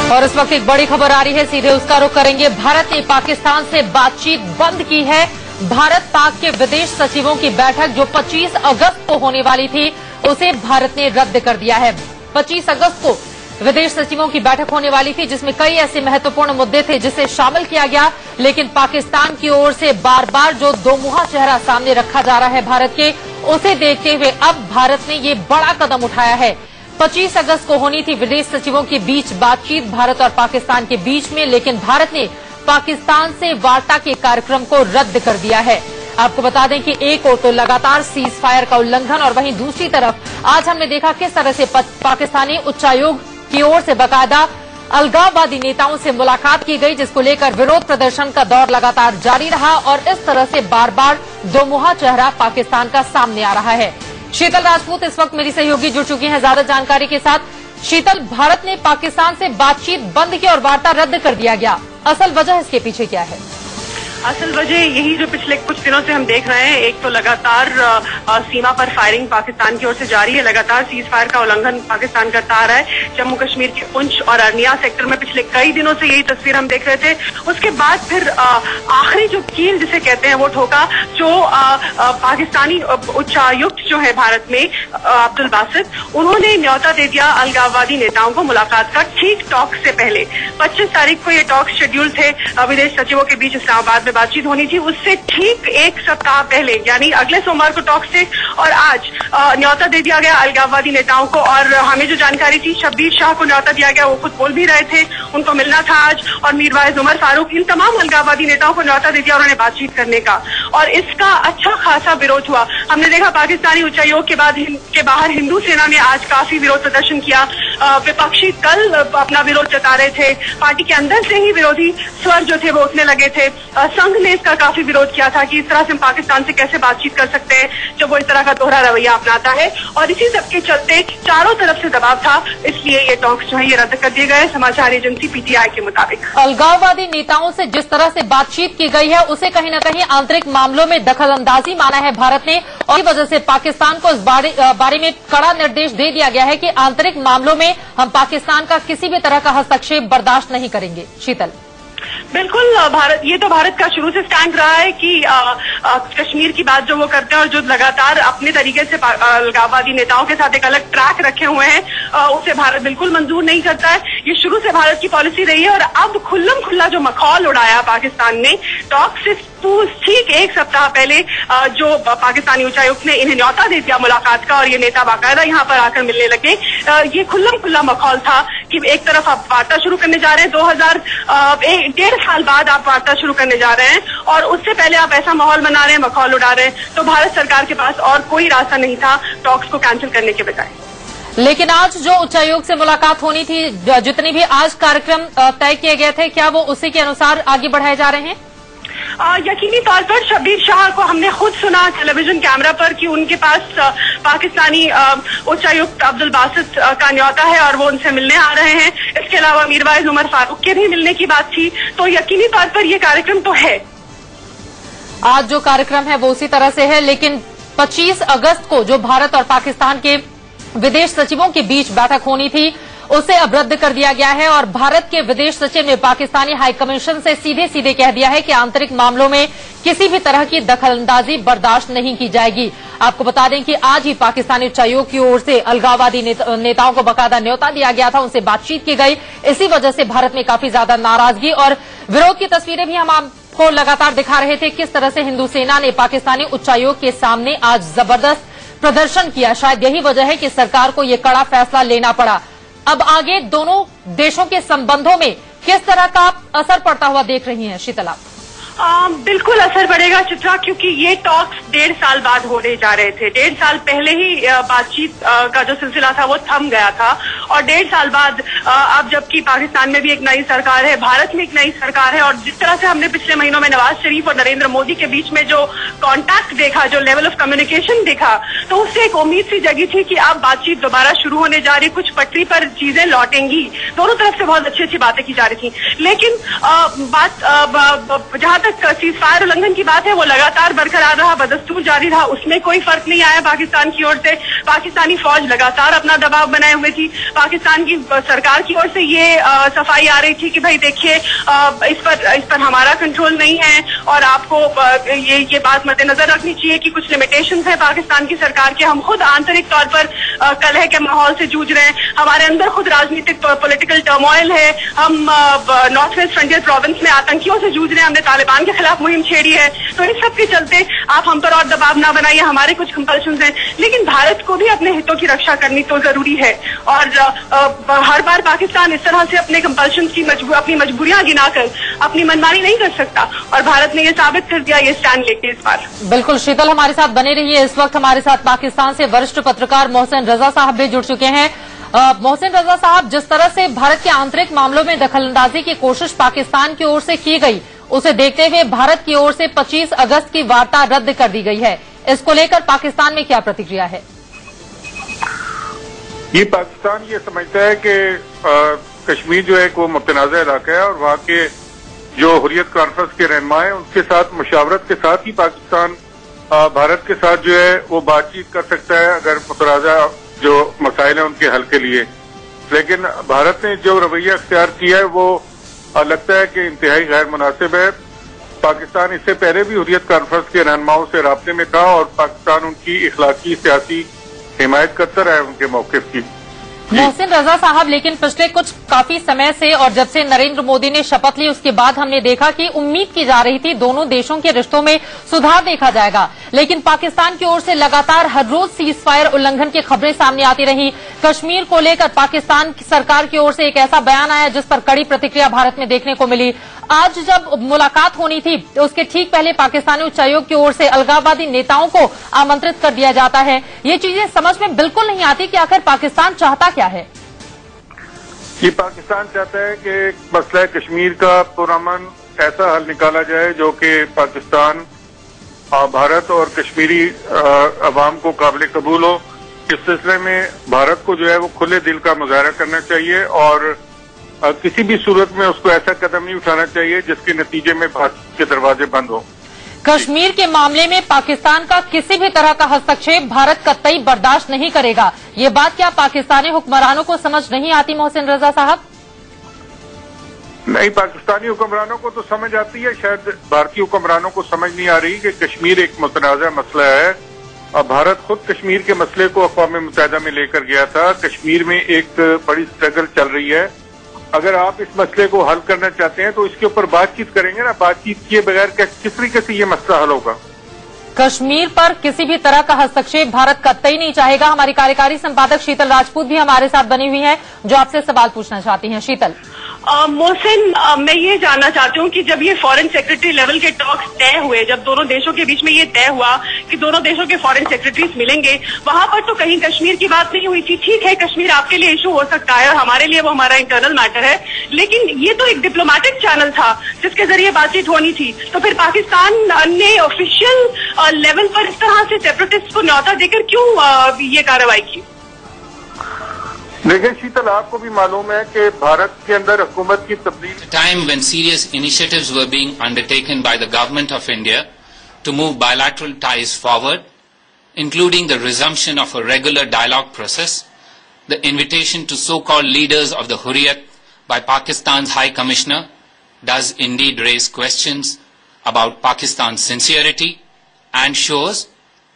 और इस वक्त एक बड़ी खबर आ रही है, सीधे उसका रुख करेंगे। भारत ने पाकिस्तान से बातचीत बंद की है। भारत पाक के विदेश सचिवों की बैठक जो 25 अगस्त को होने वाली थी, उसे भारत ने रद्द कर दिया है। 25 अगस्त को विदेश सचिवों की बैठक होने वाली थी, जिसमें कई ऐसे महत्वपूर्ण मुद्दे थे जिसे शामिल किया गया, लेकिन पाकिस्तान की ओर से बार बार जो दोमुहा चेहरा सामने रखा जा रहा है भारत के, उसे देखते हुए अब भारत ने ये बड़ा कदम उठाया है। 25 अगस्त को होनी थी विदेश सचिवों के बीच बातचीत भारत और पाकिस्तान के बीच में, लेकिन भारत ने पाकिस्तान से वार्ता के कार्यक्रम को रद्द कर दिया है। आपको बता दें कि एक ओर तो लगातार सीज फायर का उल्लंघन और वहीं दूसरी तरफ आज हमने देखा किस तरह से पाकिस्तानी उच्चायोग की ओर से बाकायदा अलगाववादी नेताओं से मुलाकात की गई, जिसको लेकर विरोध प्रदर्शन का दौर लगातार जारी रहा और इस तरह से बार बार दोमुहा चेहरा पाकिस्तान का सामने आ रहा है। शीतल राजपूत इस वक्त मेरी सहयोगी जुड़ चुकी हैं ज्यादा जानकारी के साथ। शीतल, भारत ने पाकिस्तान से बातचीत बंद की और वार्ता रद्द कर दिया गया, असल वजह इसके पीछे क्या है? असल वजह यही जो पिछले कुछ दिनों से हम देख रहे हैं, एक तो लगातार सीमा पर फायरिंग पाकिस्तान की ओर से जारी है, लगातार सीज फायर का उल्लंघन पाकिस्तान करता आ रहा है। जम्मू कश्मीर के पुंछ और अरनिया सेक्टर में पिछले कई दिनों से यही तस्वीर हम देख रहे थे। उसके बाद फिर आखिरी जो कील जिसे कहते हैं वो ठोका, जो पाकिस्तानी उच्चायुक्त जो है भारत में अब्दुल बासित, उन्होंने न्योता दे दिया अलगाववादी नेताओं को मुलाकात का ठीक टॉक से पहले। 25 तारीख को ये टॉक शेड्यूल थे, विदेश सचिवों के बीच इस्लामाबाद में बातचीत होनी थी। उससे ठीक एक सप्ताह पहले यानी अगले सोमवार को टॉक से और आज न्योता दे दिया गया अलगाववादी नेताओं को। और हमें जो जानकारी थी, शब्बीर शाह को न्योता दिया गया, वो खुद बोल भी रहे थे, उनको मिलना था आज। और मीरवाइज उमर फारूक, इन तमाम अलगाववादी नेताओं को न्योता दे दिया उन्होंने बातचीत करने का, और इसका अच्छा खासा विरोध हुआ। हमने देखा पाकिस्तानी उच्चायोग के बाहर हिंदू सेना ने आज काफी विरोध प्रदर्शन किया। विपक्षी कल अपना विरोध जता रहे थे, पार्टी के अंदर से ही विरोधी स्वर जो थे वो उठने लगे थे। संघ ने इसका काफी विरोध किया था कि इस तरह से हम पाकिस्तान से कैसे बातचीत कर सकते हैं जब वो इस तरह का दोहरा रवैया अपनाता है, और इसी सब के चलते चारों तरफ से दबाव था, इसलिए ये टॉक्स जो है ये रद्द कर दिए गए। समाचार एजेंसी पीटीआई के मुताबिक अलगाववादी नेताओं से जिस तरह से बातचीत की गई है, उसे कहीं न कहीं आंतरिक मामलों में दखल अंदाजी माना है भारत ने, और इस वजह से पाकिस्तान को इस बारे में कड़ा निर्देश दे दिया गया है कि आंतरिक मामलों में हम पाकिस्तान का किसी भी तरह का हस्तक्षेप बर्दाश्त नहीं करेंगे। शीतल, बिल्कुल, ये तो भारत का शुरू से स्टैंड रहा है कि कश्मीर की बात जो वो करते हैं और जो लगातार अपने तरीके से अलगाववादी नेताओं के साथ एक अलग ट्रैक रखे हुए हैं, उसे भारत बिल्कुल मंजूर नहीं करता है। ये शुरू से भारत की पॉलिसी रही है, और अब खुल्लम खुल्ला जो मखौल उड़ाया पाकिस्तान ने टॉक से ठीक एक सप्ताह पहले, जो पाकिस्तानी उच्चायुक्त ने इन्हें न्योता दे दिया मुलाकात का और ये नेता बाकायदा यहाँ पर आकर मिलने लगे, ये खुल्लम खुल्ला मखौल था कि एक तरफ आप वार्ता शुरू करने जा रहे हैं, 1.5 साल बाद आप वार्ता शुरू करने जा रहे हैं, और उससे पहले आप ऐसा माहौल बना रहे हैं, मखौल उड़ा रहे हैं। तो भारत सरकार के पास और कोई रास्ता नहीं था टॉक्स को कैंसिल करने के बजाय। लेकिन आज जो उच्चायोग से मुलाकात होनी थी, जितने भी आज कार्यक्रम तय किए गए थे, क्या वो उसी के अनुसार आगे बढ़ाए जा रहे हैं? यकीनी तौर पर शब्बीर शाह को हमने खुद सुना टेलीविजन कैमरा पर कि उनके पास पाकिस्तानी उच्चायुक्त अब्दुल बासित का न्योता है और वो उनसे मिलने आ रहे हैं। इसके अलावा मीरवाइज उमर फारूक के भी मिलने की बात थी, तो यकीनी तौर पर ये कार्यक्रम तो है। आज जो कार्यक्रम है वो उसी तरह से है, लेकिन 25 अगस्त को जो भारत और पाकिस्तान के विदेश सचिवों के बीच बैठक होनी थी, उसे अब रद्द कर दिया गया है। और भारत के विदेश सचिव ने पाकिस्तानी हाई कमीशन से सीधे सीधे कह दिया है कि आंतरिक मामलों में किसी भी तरह की दखलंदाजी बर्दाश्त नहीं की जाएगी। आपको बता दें कि आज ही पाकिस्तानी उच्चायोग की ओर से अलगाववादी नेताओं को बाकायदा न्योता दिया गया था, उनसे बातचीत की गई। इसी वजह से भारत में काफी ज्यादा नाराजगी और विरोध की तस्वीरें भी हम आपको लगातार दिखा रहे थे, किस तरह से हिंदू सेना ने पाकिस्तानी उच्चायोग के सामने आज जबरदस्त प्रदर्शन किया। शायद यही वजह है कि सरकार को यह कड़ा फैसला लेना पड़ा। अब आगे दोनों देशों के संबंधों में किस तरह का असर पड़ता हुआ देख रही हैं शीतल आप? बिल्कुल असर पड़ेगा चित्रा, क्योंकि ये टॉक्स 1.5 साल बाद होने जा रहे थे। 1.5 साल पहले ही बातचीत का जो सिलसिला था वो थम गया था, और 1.5 साल बाद अब जबकि पाकिस्तान में भी एक नई सरकार है, भारत में एक नई सरकार है, और जिस तरह से हमने पिछले महीनों में नवाज शरीफ और नरेंद्र मोदी के बीच में जो कॉन्टैक्ट देखा, जो लेवल ऑफ कम्युनिकेशन देखा, तो उससे एक उम्मीद सी जगी थी कि अब बातचीत दोबारा शुरू होने जा रही, कुछ पटरी पर चीजें लौटेंगी। दोनों तरफ से बहुत अच्छी अच्छी बातें की जा रही थी, लेकिन बात जहां तक सीज फायर उल्लंघन की बात है वो लगातार बरकरार रहा, बदस्तूर जारी रहा, उसमें कोई फर्क नहीं आया पाकिस्तान की ओर से। पाकिस्तानी फौज लगातार अपना दबाव बनाए हुए थी। पाकिस्तान की सरकार की ओर से ये सफाई आ रही थी कि भाई देखिए इस पर हमारा कंट्रोल नहीं है और आपको ये बात मद्देनजर रखनी चाहिए कि कुछ लिमिटेशंस है पाकिस्तान की सरकार के। हम खुद आंतरिक तौर पर कलह के माहौल से जूझ रहे हैं, हमारे अंदर खुद राजनीतिक पॉलिटिकल टर्मोइल है। हम नॉर्थ वेस्ट फ्रंटियर प्रोविंस में आतंकियों से जूझ रहे हैं, हमने तालिबान के खिलाफ मुहिम छेड़ी है। तो इस सब के चलते आप हम पर और दबाव ना बनाइए, हमारे कुछ कंपल्शंस हैं, लेकिन भारत को भी अपने हितों की रक्षा करनी तो जरूरी है। और हर बार पाकिस्तान इस तरह से अपने कंपल्शंस की अपनी मजबूरियां गिनाकर अपनी मनमानी नहीं कर सकता, और भारत ने ये साबित कर दिया ये स्टैंड लेके इस बार। बिल्कुल शीतल, हमारे साथ बने रहिए। इस वक्त हमारे साथ पाकिस्तान से वरिष्ठ पत्रकार मोहसिन रजा साहब भी जुड़ चुके हैं। मोहसिन रजा साहब, जिस तरह से भारत के आंतरिक मामलों में दखलंदाजी की कोशिश पाकिस्तान की ओर से की गई, उसे देखते हुए भारत की ओर से 25 अगस्त की वार्ता रद्द कर दी गई है। इसको लेकर पाकिस्तान में क्या प्रतिक्रिया है? ये पाकिस्तान ये समझता है कि कश्मीर जो है वो मुतनाज़ा इलाका है और वहाँ के जो हुर्रियत कॉन्फ्रेंस के रहनुमा हैं उनके साथ मुशावरत के साथ ही पाकिस्तान भारत के साथ जो है वो बातचीत कर सकता है अगर मुतनाज़ा जो मसाइल हैं उनके हल के लिए। लेकिन भारत ने जो रवैया अख्तियार किया है वो लगता है कि इंतहाई गैर मुनासिब है। पाकिस्तान इससे पहले भी हुर्रियत कॉन्फ्रेंस के रहनुमाओं से राब्ते में था और पाकिस्तान उनकी इखलाकी सियासी हिमायत करता रहा है उनके मौक़िफ़ की। मोहसिन रजा साहब, लेकिन पिछले काफी समय से और जब से नरेंद्र मोदी ने शपथ ली उसके बाद हमने देखा कि उम्मीद की जा रही थी दोनों देशों के रिश्तों में सुधार देखा जाएगा, लेकिन पाकिस्तान की ओर से लगातार हर रोज सीज फायर उल्लंघन की खबरें सामने आती रही। कश्मीर को लेकर पाकिस्तान की सरकार की ओर से एक ऐसा बयान आया जिस पर कड़ी प्रतिक्रिया भारत में देखने को मिली। आज जब मुलाकात होनी थी तो उसके ठीक पहले पाकिस्तानी उच्चायोग की ओर से अलगाववादी नेताओं को आमंत्रित कर दिया जाता है। ये चीजें समझ में बिल्कुल नहीं आती कि आखिर पाकिस्तान चाहता क्या है। ये पाकिस्तान चाहता है कि मसला कश्मीर का पुरअमन ऐसा हल निकाला जाए जो कि पाकिस्तान, भारत और कश्मीरी अवाम को काबिल कबूल हो। इस सिलसिले में भारत को जो है वो खुले दिल का मुजाहरा करना चाहिए और किसी भी सूरत में उसको ऐसा कदम नहीं उठाना चाहिए जिसके नतीजे में बातचीत के दरवाजे बंद हो। कश्मीर के मामले में पाकिस्तान का किसी भी तरह का हस्तक्षेप भारत कतई बर्दाश्त नहीं करेगा। ये बात क्या पाकिस्तानी हुक्मरानों को समझ नहीं आती मोहसिन रजा साहब? नहीं, पाकिस्तानी हुक्मरानों को तो समझ आती है, शायद भारतीय हुक्मरानों को समझ नहीं आ रही कि कश्मीर एक मुतनाज़ा मसला है। भारत खुद कश्मीर के मसले को अक़वाम मुत्तहिदा में लेकर गया था। कश्मीर में एक बड़ी स्ट्रगल चल रही है। अगर आप इस मसले को हल करना चाहते हैं तो इसके ऊपर बातचीत करेंगे ना। बातचीत किए बगैर किस तरीके से ये मसला हल होगा? कश्मीर पर किसी भी तरह का हस्तक्षेप भारत कतई नहीं चाहेगा। हमारी कार्यकारी संपादक शीतल राजपूत भी हमारे साथ बनी हुई हैं जो आपसे सवाल पूछना चाहती हैं। शीतल। मोहसिन, मैं ये जानना चाहती हूँ कि जब ये फॉरेन सेक्रेटरी लेवल के टॉक्स तय हुए, जब दोनों देशों के बीच में ये तय हुआ कि दोनों देशों के फॉरेन सेक्रेटरीज मिलेंगे, वहां पर तो कहीं कश्मीर की बात नहीं हुई थी। ठीक है, कश्मीर आपके लिए इशू हो सकता है और हमारे लिए वो हमारा इंटरनल मैटर है, लेकिन ये तो एक डिप्लोमेटिक चैनल था जिसके जरिए बातचीत होनी थी। तो फिर पाकिस्तान ने ऑफिशियल लेवल पर इस तरह से सेपरेटिस्ट को न्योता देकर क्यों ये कार्रवाई की? देखिए शीतल, आपको भी मालूम है कि भारत के अंदर हुकूमत की तब्दीली time when serious initiatives were being undertaken by the government of India to move bilateral ties forward, including the resumption of a regular dialogue process, the invitation to so-called leaders of the Hurriyat by Pakistan's High Commissioner does indeed raise questions about Pakistan's sincerity and shows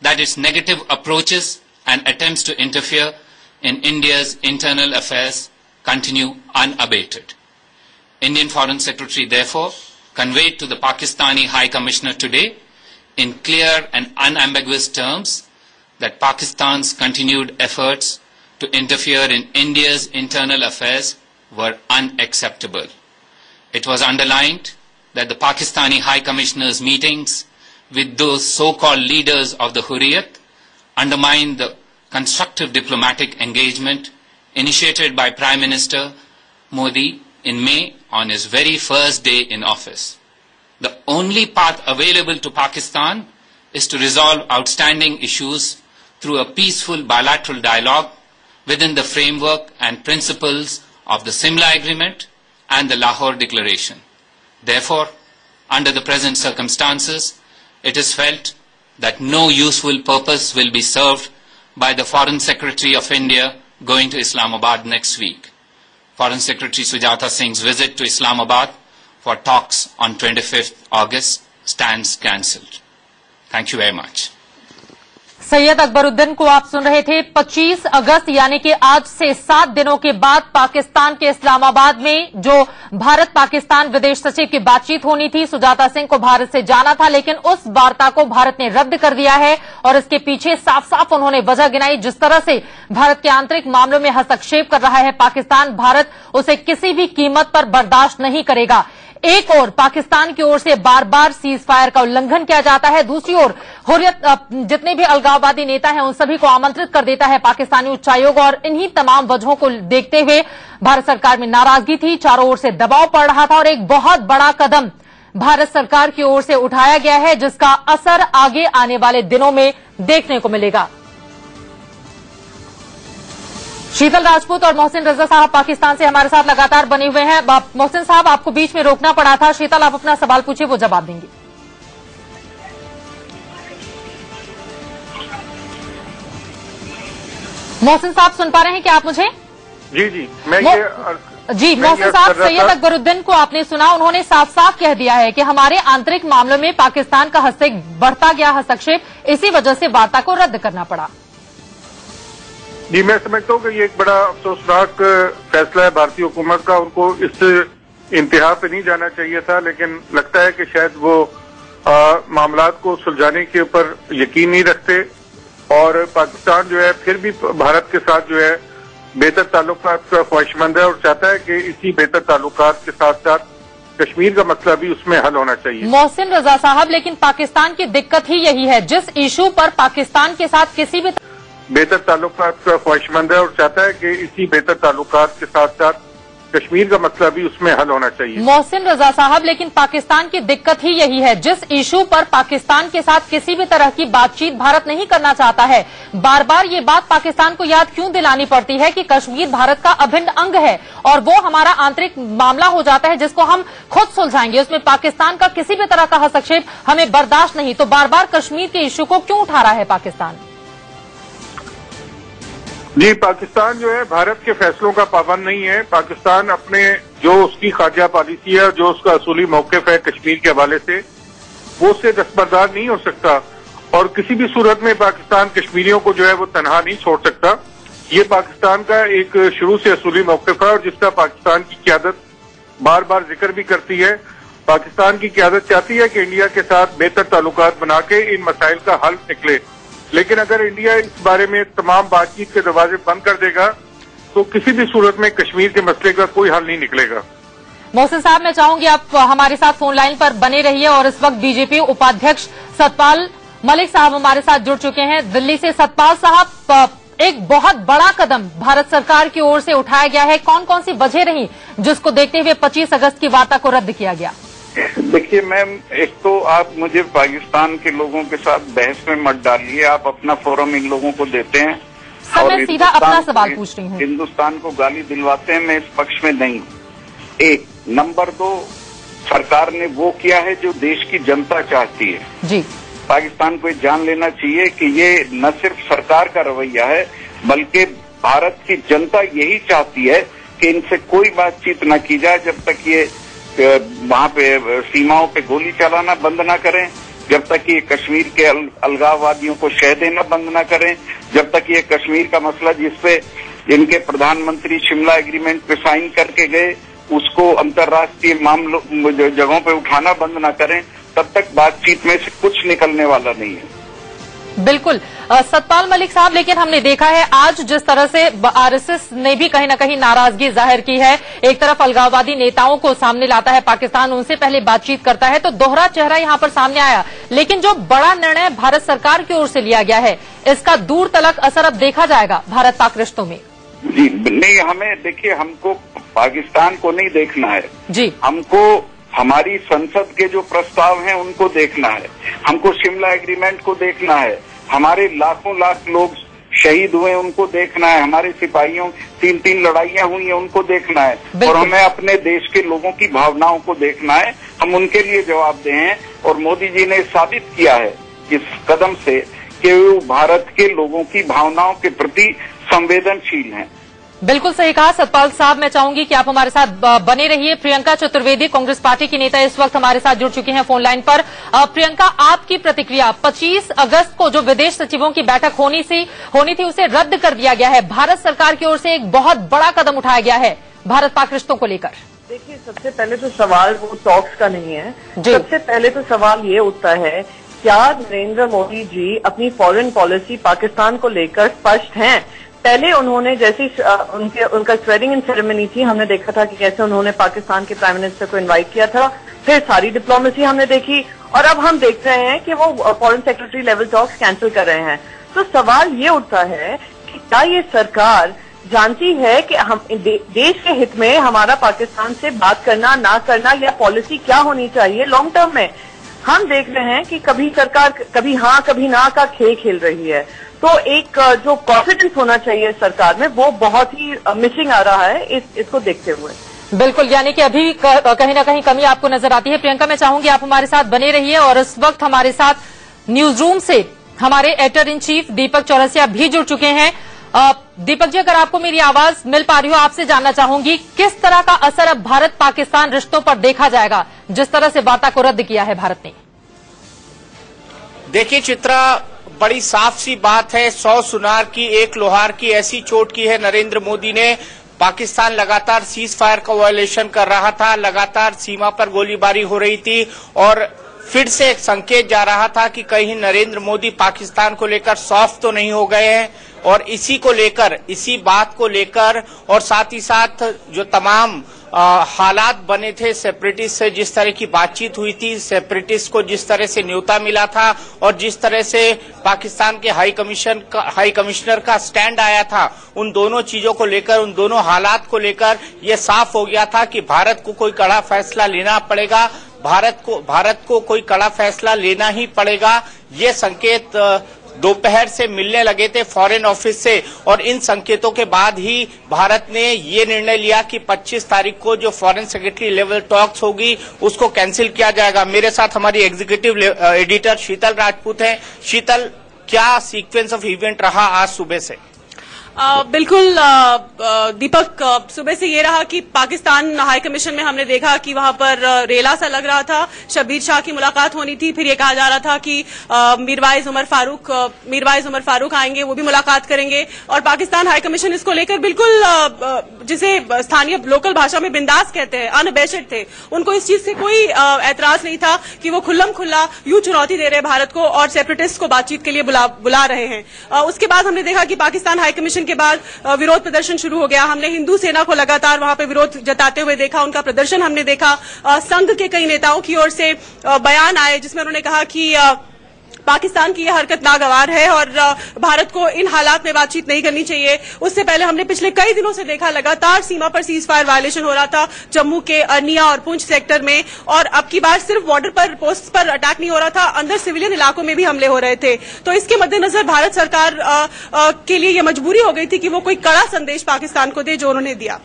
that its negative approaches and attempts to interfere in India's internal affairs continue unabated. Indian Foreign Secretary therefore conveyed to the Pakistani High Commissioner today in clear and unambiguous terms that Pakistan's continued efforts to interfere in India's internal affairs were unacceptable. It was underlined that the Pakistani High Commissioner's meetings with those so-called leaders of the Hurriyat undermined the constructive diplomatic engagement initiated by Prime Minister Modi in May on his very first day in office. The only path available to Pakistan is to resolve outstanding issues through a peaceful bilateral dialogue within the framework and principles of the Simla Agreement and the Lahore Declaration. Therefore, under the present circumstances, it is felt that no useful purpose will be served by the Foreign Secretary of India going to Islamabad next week. Foreign Secretary Sujata Singh's visit to Islamabad for talks on 25th August stands cancelled. Thank you very much. Syed Akbaruddin को आप सुन रहे थे। 25 अगस्त यानी कि आज से 7 दिनों के बाद पाकिस्तान के इस्लामाबाद में जो भारत पाकिस्तान विदेश सचिव की बातचीत होनी थी, सुजाता सिंह को भारत से जाना था, लेकिन उस वार्ता को भारत ने रद्द कर दिया है और इसके पीछे साफ साफ उन्होंने वजह गिनाई। जिस तरह से भारत के आंतरिक मामलों में हस्तक्षेप कर रहा है पाकिस्तान, भारत उसे किसी भी कीमत पर बर्दाश्त नहीं करेगा। एक ओर पाकिस्तान की ओर से बार बार सीज फायर का उल्लंघन किया जाता है, दूसरी ओर हुर्रियत जितने भी अलगाववादी नेता हैं उन सभी को आमंत्रित कर देता है पाकिस्तानी उच्चायोग। और इन्हीं तमाम वजहों को देखते हुए भारत सरकार में नाराजगी थी, चारों ओर से दबाव पड़ रहा था और एक बहुत बड़ा कदम भारत सरकार की ओर से उठाया गया है, जिसका असर आगे आने वाले दिनों में देखने को मिलेगा। शीतल राजपूत और मोहसिन रजा साहब पाकिस्तान से हमारे साथ लगातार बने हुए हैं। मोहसिन साहब, आपको बीच में रोकना पड़ा था। शीतल, आप अपना सवाल पूछिए, वो जवाब देंगे। मोहसिन साहब सुन पा रहे हैं क्या आप मुझे? जी मैं मोहसिन साहब, सैयद अकबरुद्दीन को आपने सुना, उन्होंने साफ साफ कह दिया है कि हमारे आंतरिक मामलों में पाकिस्तान का बढ़ता गया हस्तक्षेप, इसी वजह से वार्ता को रद्द करना पड़ा। जी, मैं समझता हूँ कि ये एक बड़ा अफसोसनाक फैसला है भारतीय हुकूमत का। उनको इस इंतहा पे नहीं जाना चाहिए था, लेकिन लगता है कि शायद वो मामलात को सुलझाने के ऊपर यकीन नहीं रखते और पाकिस्तान जो है फिर भी भारत के साथ जो है बेहतर ताल्लुकात का ख्वाहिशमंद है और चाहता है कि इसी बेहतर ताल्लुकात के साथ साथ कश्मीर का मसला भी उसमें हल होना चाहिए। मोहसिन रजा साहब, लेकिन पाकिस्तान की दिक्कत ही यही है, जिस इशू पर पाकिस्तान के साथ किसी भी बेहतर ताल्लुकात का ख्वाहिशमंद है और चाहता है कि इसी बेहतर ताल्लुकात के साथ साथ कश्मीर का मसला भी उसमें हल होना चाहिए। मोहसिन रजा साहब, लेकिन पाकिस्तान की दिक्कत ही यही है, जिस इशू पर पाकिस्तान के साथ किसी भी तरह की बातचीत भारत नहीं करना चाहता है। बार बार ये बात पाकिस्तान को याद क्यों दिलानी पड़ती है कि कश्मीर भारत का अभिन्न अंग है और वो हमारा आंतरिक मामला हो जाता है जिसको हम खुद सुलझाएंगे, उसमें पाकिस्तान का किसी भी तरह का हस्तक्षेप हमें बर्दाश्त नहीं। तो बार बार कश्मीर के इशू को क्यों उठा रहा है पाकिस्तान? जी, पाकिस्तान जो है भारत के फैसलों का पाबंद नहीं है। पाकिस्तान अपने जो उसकी खारजा पॉलिसी है, जो उसका असूली मौक़िफ़ है कश्मीर के हवाले से, वो उससे दस्तबरदार नहीं हो सकता और किसी भी सूरत में पाकिस्तान कश्मीरियों को जो है वो तनहा नहीं छोड़ सकता। ये पाकिस्तान का एक शुरू से असूली मौक़िफ़ है और जिसका पाकिस्तान की क़यादत बार बार जिक्र भी करती है। पाकिस्तान की क़यादत चाहती है कि इंडिया के साथ बेहतर ताल्लुकात बना के इन मसाइल का हल निकले, लेकिन अगर इंडिया इस बारे में तमाम बातचीत के दरवाजे बंद कर देगा तो किसी भी सूरत में कश्मीर के मसले का कोई हल नहीं निकलेगा। मोहसिन साहब, मैं चाहूंगी आप हमारे साथ फोन लाइन पर बने रहिए और इस वक्त बीजेपी उपाध्यक्ष सतपाल मलिक साहब हमारे साथ जुड़ चुके हैं दिल्ली से। सतपाल साहब, एक बहुत बड़ा कदम भारत सरकार की ओर से उठाया गया है, कौन कौन सी वजह रही जिसको देखते हुए 25 अगस्त की वार्ता को रद्द किया गया? देखिए मैम, एक तो आप मुझे पाकिस्तान के लोगों के साथ बहस में मत डालिए। आप अपना फोरम इन लोगों को देते हैं सर, मैं सीधा अपना सवाल पूछ रही हूँ। हिंदुस्तान को गाली दिलवाते हैं, मैं इस पक्ष में नहीं। एक नंबर 2, सरकार ने वो किया है जो देश की जनता चाहती है। जी, पाकिस्तान को जान लेना चाहिए कि ये न सिर्फ सरकार का रवैया है बल्कि भारत की जनता यही चाहती है कि इनसे कोई बातचीत न की जाए जब तक ये वहां पे सीमाओं पे गोली चलाना बंद ना करें, जब तक ये कश्मीर के अलगाववादियों को शह देना बंद ना करें, जब तक ये कश्मीर का मसला जिसपे इनके प्रधानमंत्री शिमला एग्रीमेंट पे साइन करके गए उसको अंतर्राष्ट्रीय मामलों जगहों पे उठाना बंद ना करें, तब तक बातचीत में से कुछ निकलने वाला नहीं है। बिल्कुल सतपाल मलिक साहब, लेकिन हमने देखा है आज जिस तरह से आरएसएस ने भी कहीं न कहीं नाराजगी जाहिर की है, एक तरफ अलगाववादी नेताओं को सामने लाता है पाकिस्तान, उनसे पहले बातचीत करता है, तो दोहरा चेहरा यहां पर सामने आया। लेकिन जो बड़ा निर्णय भारत सरकार की ओर से लिया गया है, इसका दूर तलक असर अब देखा जाएगा भारत पाक रिश्तों में। जी नहीं, हमें देखिए, हमको पाकिस्तान को नहीं देखना है जी, हमको हमारी संसद के जो प्रस्ताव हैं उनको देखना है, हमको शिमला एग्रीमेंट को देखना है, हमारे लाखों लाख लोग शहीद हुए उनको देखना है, हमारे सिपाहियों 3-3 लड़ाइयां हुई हैं उनको देखना है और हमें अपने देश के लोगों की भावनाओं को देखना है। हम उनके लिए जवाबदेह हैं। और मोदी जी ने साबित किया है इस कदम से कि वो भारत के लोगों की भावनाओं के प्रति संवेदनशील हैं। बिल्कुल सही कहा सतपाल साहब। मैं चाहूंगी कि आप हमारे साथ बने रहिए। प्रियंका चतुर्वेदी कांग्रेस पार्टी की नेता इस वक्त हमारे साथ जुड़ चुकी हैं फोन लाइन पर। प्रियंका, आपकी प्रतिक्रिया, 25 अगस्त को जो विदेश सचिवों की बैठक होनी थी उसे रद्द कर दिया गया है। भारत सरकार की ओर से एक बहुत बड़ा कदम उठाया गया है भारत पाक रिश्तों को लेकर। देखिए, सबसे पहले तो सवाल वो टॉक्स का नहीं है। सबसे पहले तो सवाल ये उठता है, क्या नरेंद्र मोदी जी अपनी फॉरेन पॉलिसी पाकिस्तान को लेकर स्पष्ट हैं? पहले उन्होंने जैसी उनका स्वेरिंग इन सेरेमनी थी, हमने देखा था कि कैसे उन्होंने पाकिस्तान के प्राइम मिनिस्टर को इनवाइट किया था, फिर सारी डिप्लोमेसी हमने देखी, और अब हम देख रहे हैं कि वो foreign secretary level talks cancel कर रहे हैं। तो सवाल ये उठता है कि क्या ये सरकार जानती है कि हम देश के हित में हमारा पाकिस्तान से बात करना ना करना या पॉलिसी क्या होनी चाहिए लॉन्ग टर्म में? हम देख रहे हैं कि कभी सरकार कभी हाँ कभी ना का खेल खेल रही है। तो एक जो कॉन्फिडेंस होना चाहिए सरकार में वो बहुत ही मिसिंग आ रहा है इसको देखते हुए। बिल्कुल, यानी कि अभी कहीं ना कहीं कमी आपको नजर आती है। प्रियंका, मैं चाहूंगी आप हमारे साथ बने रहिए। और इस वक्त हमारे साथ न्यूज रूम से हमारे एडिटर इन चीफ दीपक चौरसिया भी जुड़ चुके हैं। दीपक जी, अगर आपको मेरी आवाज मिल पा रही हो, आपसे जानना चाहूंगी किस तरह का असर अब भारत पाकिस्तान रिश्तों पर देखा जाएगा जिस तरह से वार्ता को रद्द किया है भारत ने? देखिए चित्रा, बड़ी साफ सी बात है, 100 सुनार की एक लोहार की ऐसी चोट की है नरेंद्र मोदी ने। पाकिस्तान लगातार सीज फायर का वायलेशन कर रहा था, लगातार सीमा पर गोलीबारी हो रही थी और फिर से एक संकेत जा रहा था कि कहीं नरेंद्र मोदी पाकिस्तान को लेकर सॉफ्ट तो नहीं हो गए हैं। और इसी को लेकर, इसी बात को लेकर और साथ ही साथ जो तमाम हालात बने थे सेपरेटिस्ट से, जिस तरह की बातचीत हुई थी, सेपरेटिस्ट को जिस तरह से न्योता मिला था और जिस तरह से पाकिस्तान के हाई कमिश्नर का स्टैंड आया था, उन दोनों चीजों को लेकर, उन दोनों हालात को लेकर यह साफ हो गया था कि भारत को कोई कड़ा फैसला लेना पड़ेगा, भारत को कोई कड़ा फैसला लेना ही पड़ेगा। ये संकेत दोपहर से मिलने लगे थे फॉरेन ऑफिस से और इन संकेतों के बाद ही भारत ने ये निर्णय लिया कि 25 तारीख को जो फॉरेन सेक्रेटरी लेवल टॉक्स होगी उसको कैंसिल किया जाएगा। मेरे साथ हमारी एग्जीक्यूटिव एडिटर शीतल राजपूत हैं। शीतल, क्या सीक्वेंस ऑफ इवेंट रहा आज सुबह से? बिल्कुल दीपक, सुबह से ये रहा कि पाकिस्तान हाई कमीशन में हमने देखा कि वहां पर रेला सा लग रहा था। शब्बीर शाह की मुलाकात होनी थी, फिर ये कहा जा रहा था कि मीरवाइज उमर फारूक आएंगे, वो भी मुलाकात करेंगे। और पाकिस्तान हाई कमीशन इसको लेकर बिल्कुल जिसे स्थानीय लोकल भाषा में बिंदास कहते हैं, अनअबेशड थे। उनको इस चीज से कोई एतराज नहीं था कि वो खुल्लम खुल्ला यूं चुनौती दे रहे भारत को और सेपरेटिस्ट को बातचीत के लिए बुला रहे हैं। उसके बाद हमने देखा कि पाकिस्तान हाई कमीशन के बाद विरोध प्रदर्शन शुरू हो गया। हमने हिंदू सेना को लगातार वहां पे विरोध जताते हुए देखा, उनका प्रदर्शन हमने देखा। संघ के कई नेताओं की ओर से बयान आए जिसमें उन्होंने कहा कि पाकिस्तान की यह हरकत नागवार है और भारत को इन हालात में बातचीत नहीं करनी चाहिए। उससे पहले हमने पिछले कई दिनों से देखा लगातार सीमा पर सीज फायर वायलेशन हो रहा था जम्मू के अरनिया और पुंछ सेक्टर में, और अब की बार सिर्फ बॉर्डर पर पोस्ट पर अटैक नहीं हो रहा था, अंदर सिविलियन इलाकों में भी हमले हो रहे थे। तो इसके मद्देनजर भारत सरकार के लिए यह मजबूरी हो गई थी कि वो कोई कड़ा संदेश पाकिस्तान को दे, जो उन्होंने दिया।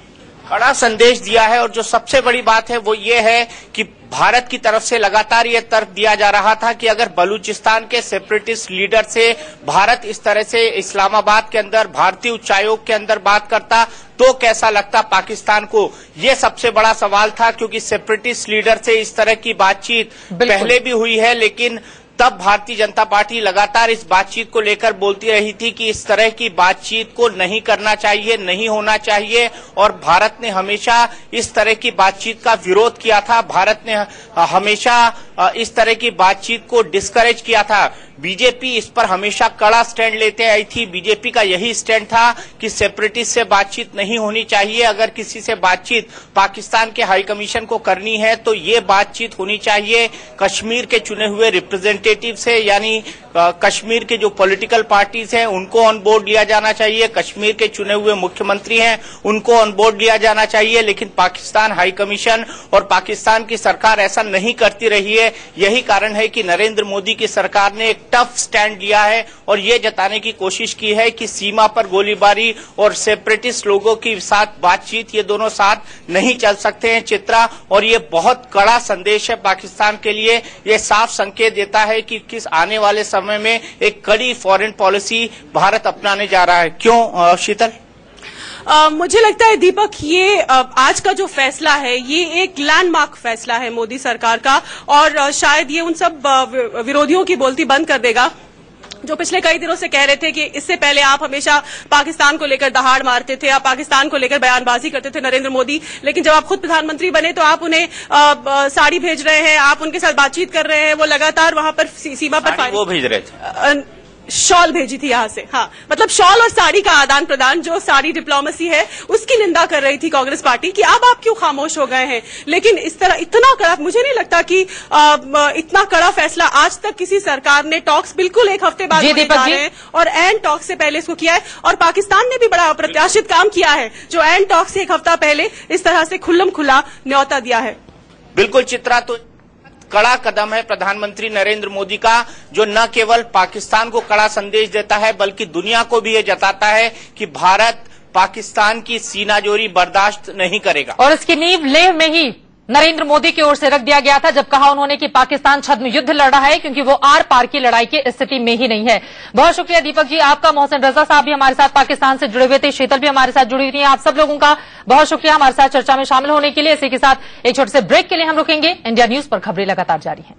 कड़ा संदेश दिया है और जो सबसे बड़ी बात है वो ये है कि भारत की तरफ से लगातार ये तर्क दिया जा रहा था कि अगर बलूचिस्तान के सेपरेटिस्ट लीडर से भारत इस तरह से इस्लामाबाद के अंदर, भारतीय उच्चायोग के अंदर बात करता तो कैसा लगता पाकिस्तान को। ये सबसे बड़ा सवाल था क्योंकि सेपरेटिस्ट लीडर से इस तरह की बातचीत पहले भी हुई है, लेकिन तब भारतीय जनता पार्टी लगातार इस बातचीत को लेकर बोलती रही थी कि इस तरह की बातचीत को नहीं करना चाहिए, नहीं होना चाहिए, और भारत ने हमेशा इस तरह की बातचीत का विरोध किया था। भारत ने हमेशा इस तरह की बातचीत को डिस्करेज किया था। बीजेपी इस पर हमेशा कड़ा स्टैंड लेते आई थी। बीजेपी का यही स्टैंड था कि सेपरेटिस्ट से बातचीत नहीं होनी चाहिए। अगर किसी से बातचीत पाकिस्तान के हाई कमीशन को करनी है तो ये बातचीत होनी चाहिए कश्मीर के चुने हुए रिप्रेजेंटेटिव से, यानी कश्मीर के जो पॉलिटिकल पार्टीज हैं उनको ऑन बोर्ड लिया जाना चाहिए, कश्मीर के चुने हुए मुख्यमंत्री हैं उनको ऑन बोर्ड लिया जाना चाहिए। लेकिन पाकिस्तान हाई कमीशन और पाकिस्तान की सरकार ऐसा नहीं करती रही है। यही कारण है कि नरेंद्र मोदी की सरकार ने एक टफ स्टैंड लिया है और ये जताने की कोशिश की है कि सीमा पर गोलीबारी और सेपरेटिस्ट लोगों के साथ बातचीत, ये दोनों साथ नहीं चल सकते हैं चित्रा। और ये बहुत कड़ा संदेश है पाकिस्तान के लिए, ये साफ संकेत देता है कि किस आने वाले समय में एक कड़ी फॉरेन पॉलिसी भारत अपनाने जा रहा है। क्यों शीतल? मुझे लगता है दीपक, ये आज का जो फैसला है ये एक लैंडमार्क फैसला है मोदी सरकार का, और शायद ये उन सब विरोधियों की बोलती बंद कर देगा जो पिछले कई दिनों से कह रहे थे कि इससे पहले आप हमेशा पाकिस्तान को लेकर दहाड़ मारते थे, आप पाकिस्तान को लेकर बयानबाजी करते थे नरेंद्र मोदी, लेकिन जब आप खुद प्रधानमंत्री बने तो आप उन्हें साड़ी भेज रहे हैं, आप उनके साथ बातचीत कर रहे हैं, वो लगातार वहां पर सीमा पर वो भेज रहे थे, शॉल भेजी थी यहाँ से। हाँ, मतलब शॉल और साड़ी का आदान प्रदान, जो साड़ी डिप्लोमेसी है उसकी निंदा कर रही थी कांग्रेस पार्टी कि अब आप क्यों खामोश हो गए हैं। लेकिन इस तरह इतना कड़ा, मुझे नहीं लगता कि इतना कड़ा फैसला आज तक किसी सरकार ने, टॉक्स बिल्कुल एक हफ्ते बाद होने जा रहे हैं और एंड टॉक्स से पहले इसको किया है, और पाकिस्तान ने भी बड़ा अप्रत्याशित काम किया है जो एंड टॉक्स से एक हफ्ता पहले इस तरह से खुल्लम खुला न्योता दिया है। बिल्कुल चित्रा, तो कड़ा कदम है प्रधानमंत्री नरेंद्र मोदी का, जो न केवल पाकिस्तान को कड़ा संदेश देता है बल्कि दुनिया को भी ये जताता है कि भारत पाकिस्तान की सीनाजोरी बर्दाश्त नहीं करेगा। और इसकी नींव लेह में ही नरेंद्र मोदी की ओर से रख दिया गया था जब कहा उन्होंने कि पाकिस्तान छद्म युद्ध लड़ रहा है क्योंकि वो आर पार की लड़ाई की स्थिति में ही नहीं है। बहुत शुक्रिया दीपक जी आपका। मोहसिन रजा साहब भी हमारे साथ पाकिस्तान से जुड़े हुए थे, शीतल भी हमारे साथ जुड़ी हुई थी। आप सब लोगों का बहुत शुक्रिया हमारे साथ चर्चा में शामिल होने के लिए। इसी के साथ एक छोटे से ब्रेक के लिए हम रुकेंगे। इंडिया न्यूज पर खबरें लगातार जारी हैं।